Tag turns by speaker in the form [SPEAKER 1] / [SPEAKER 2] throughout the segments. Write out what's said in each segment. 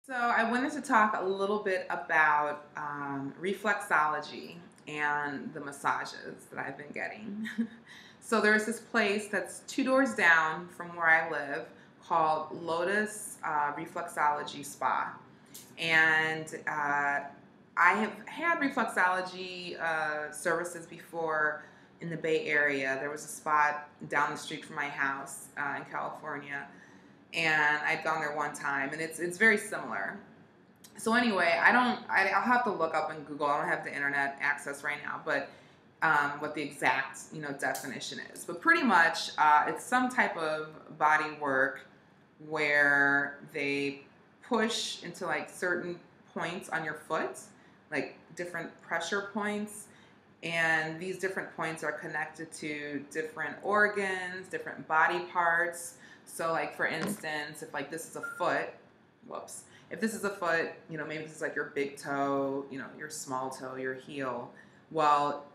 [SPEAKER 1] So I wanted to talk a little bit about reflexology and the massages that I've been getting. So there's this place that's 2 doors down from where I live called Lotus Reflexology Spa. And I have had reflexology services before in the Bay Area. There was a spot down the street from my house in California, and I'd gone there one time, and it's very similar. So anyway, I'll have to look up in Google. I don't have the internet access right now, but what the exact definition is. But pretty much, it's some type of body work where they push into like certain points on your foot, like different pressure points, and these different points are connected to different organs, different body parts. So like for instance, if like this is a foot, whoops, if this is a foot, maybe this is like your big toe, your small toe, your heel. Well,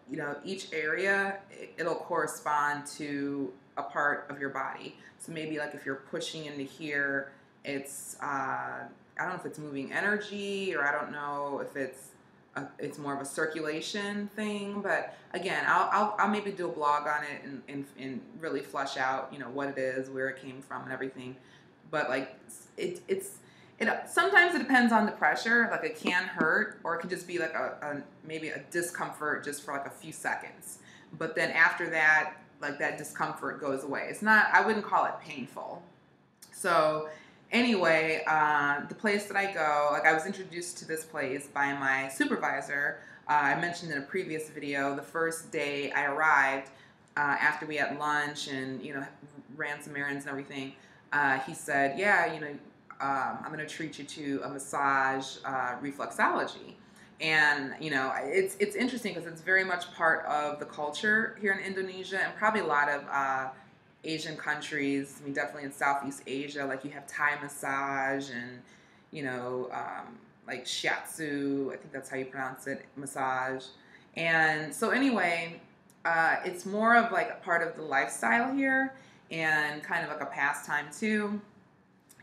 [SPEAKER 1] each area, it'll correspond to a part of your body. So maybe like if you're pushing into here, it's, I don't know if it's moving energy, or I don't know if it's more of a circulation thing. But again, I'll maybe do a blog on it and really flesh out, what it is, where it came from and everything. But like it's sometimes it depends on the pressure. Like it can hurt, or it can just be like maybe a discomfort just for like a few seconds. But then after that, like that discomfort goes away. It's not, I wouldn't call it painful. So anyway, the place that I go, like I was introduced to this place by my supervisor. I mentioned in a previous video, the first day I arrived, after we had lunch and, ran some errands and everything, he said, yeah, I'm going to treat you to a massage, reflexology. And, it's interesting because it's very much part of the culture here in Indonesia, and probably a lot of Asian countries. I mean, definitely in Southeast Asia, like you have Thai massage and, like shiatsu, I think that's how you pronounce it, massage. And so anyway, it's more of like a part of the lifestyle here and kind of like a pastime too.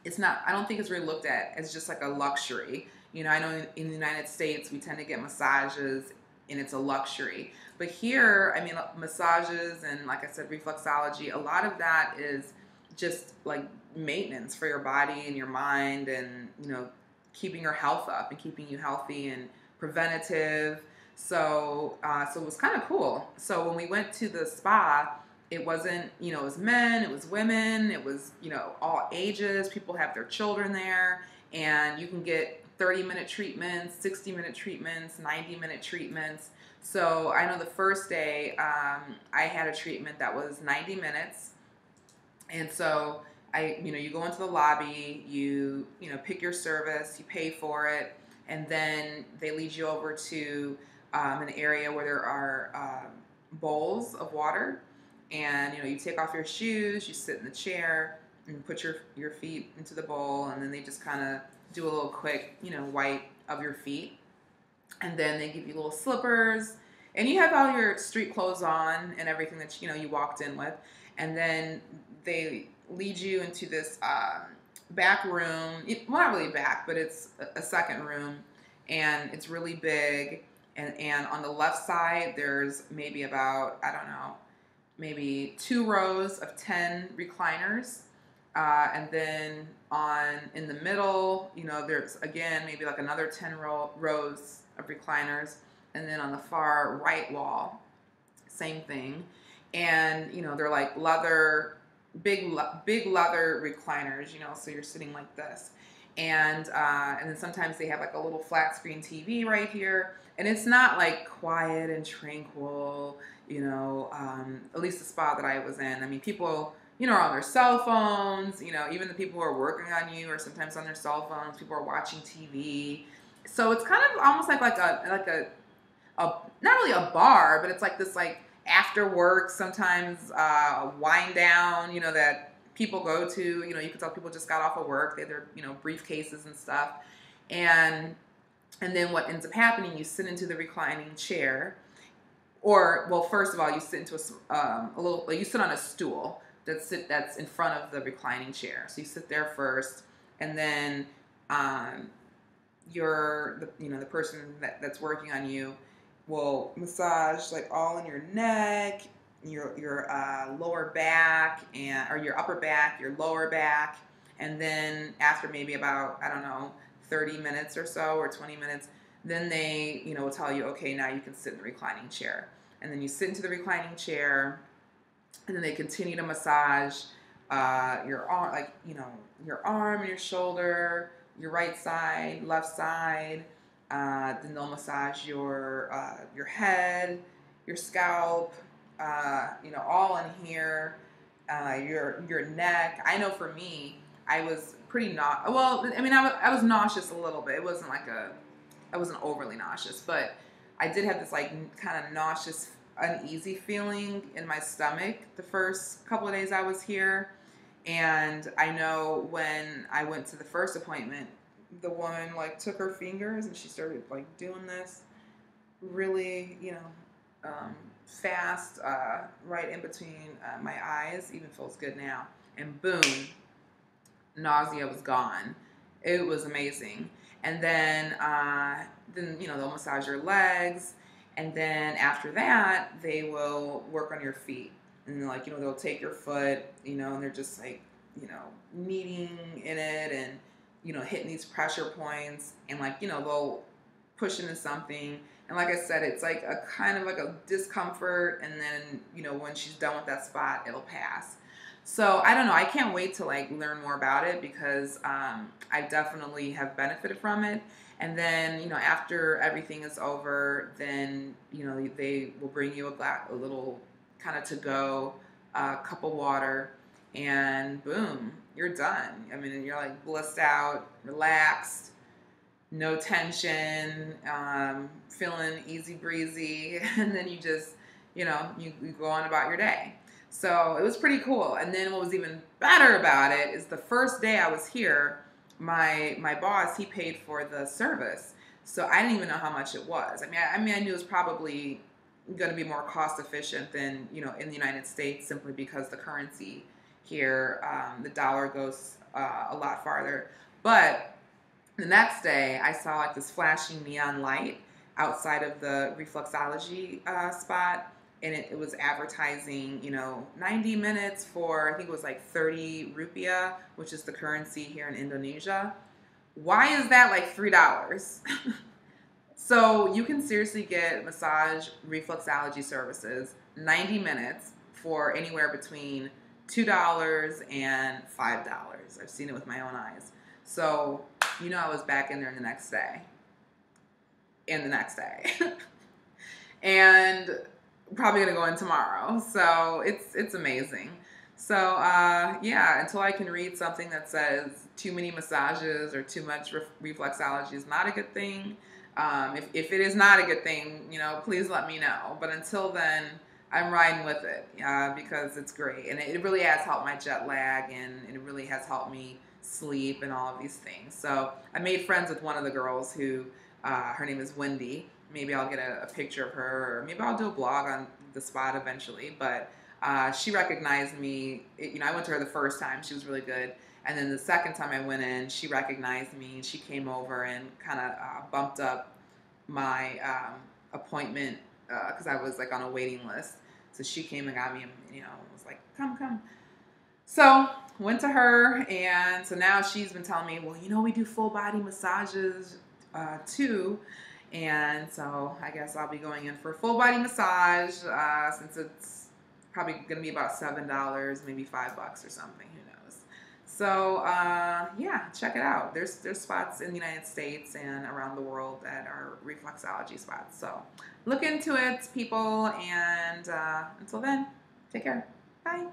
[SPEAKER 1] It's not, I don't think it's really looked at as just like a luxury. I know in the United States, we tend to get massages and it's a luxury. But here, I mean, massages and like I said, reflexology, a lot of that is just like maintenance for your body and your mind, and, keeping your health up and keeping you healthy and preventative. So it was kind of cool. So when we went to the spa, it wasn't, it was men, it was women, it was, all ages. People have their children there, and you can get 30-minute treatments, 60-minute treatments, 90-minute treatments. So I know the first day I had a treatment that was 90 minutes. And so you go into the lobby, you pick your service, you pay for it, and then they lead you over to an area where there are bowls of water. And, you take off your shoes, you sit in the chair, and put your feet into the bowl, and then they just kind of do a little quick, wipe of your feet. And then they give you little slippers, and you have all your street clothes on and everything that, you walked in with. And then they lead you into this back room. Well, not really back, but it's a second room, and it's really big. And on the left side, there's maybe about, I don't know, maybe 2 rows of 10 recliners. And then in the middle, there's again, maybe like another 10 rows of recliners. And then on the far right wall, same thing. And, they're like big leather recliners, so you're sitting like this. And then sometimes they have like a little flat screen TV right here. And it's not like quiet and tranquil, at least the spa that I was in. I mean, people, are on their cell phones, even the people who are working on you are sometimes on their cell phones. People are watching TV. So it's kind of almost like a not really a bar, but it's like this like after work, sometimes wind down, that people go to. You can tell people just got off of work. They have their, briefcases and stuff. And then what ends up happening, you sit into the reclining chair. Or, well, first of all, you sit into you sit on a stool that's in front of the reclining chair. So you sit there first, and then the person that's working on you will massage like all in your neck, your lower back, and or your upper back, your lower back, and then after maybe about, I don't know, 30 minutes or so, or 20 minutes, then they, will tell you, okay, now you can sit in the reclining chair. And then you sit into the reclining chair, and then they continue to massage your arm, like, your arm and your shoulder, your right side, left side. Then they'll massage your head, your scalp, all in here, your neck. I know for me, I was pretty I was nauseous a little bit. It wasn't I wasn't overly nauseous, but I did have this like kind of nauseous, uneasy feeling in my stomach the first couple of days I was here. And I know when I went to the first appointment, the woman like took her fingers and she started like doing this really, fast, right in between my eyes. Even feels good now. And boom, nausea was gone. It was amazing. And then they'll massage your legs, and then after that they will work on your feet. And they'll take your foot, and they're just like, kneading in it and hitting these pressure points, and they'll push into something. And like I said, it's like a kind of like a discomfort, and then when she's done with that spot, it'll pass. So I don't know. I can't wait to like learn more about it, because I definitely have benefited from it. And then after everything is over, then they will bring you a little kind of to go cup of water, and boom, you're done. I mean, you're like blissed out, relaxed, no tension, feeling easy breezy, and then you just you go on about your day. So it was pretty cool. And then what was even better about it is the first day I was here, my boss, he paid for the service. So I didn't even know how much it was. I mean, I knew it was probably going to be more cost efficient than, in the United States, simply because the currency here, the dollar goes a lot farther. But the next day, I saw like this flashing neon light outside of the reflexology spot. And it was advertising, 90 minutes for, I think it was like 30 rupiah, which is the currency here in Indonesia. Why is that like $3? So you can seriously get massage reflexology services, 90 minutes, for anywhere between $2 and $5. I've seen it with my own eyes. So, I was back in there the next day. And the next day. And probably gonna go in tomorrow. So it's amazing. So until I can read something that says too many massages or too much reflexology is not a good thing. If it is not a good thing, please let me know. But until then, I'm riding with it because it's great, and it really has helped my jet lag, and it really has helped me sleep and all of these things. So I made friends with one of the girls who, her name is Wendy. Maybe I'll get a picture of her, or maybe I'll do a blog on the spot eventually. But she recognized me. I went to her the first time. She was really good. And then the second time I went in, she recognized me, and she came over and kind of bumped up my appointment because I was like on a waiting list. So she came and got me, and was like, come. So went to her, and so now she's been telling me, well, we do full body massages too. And so I guess I'll be going in for a full body massage since it's probably going to be about $7, maybe $5 or something. Who knows? So check it out. There's spots in the United States and around the world that are reflexology spots. So look into it, people. And until then, take care. Bye.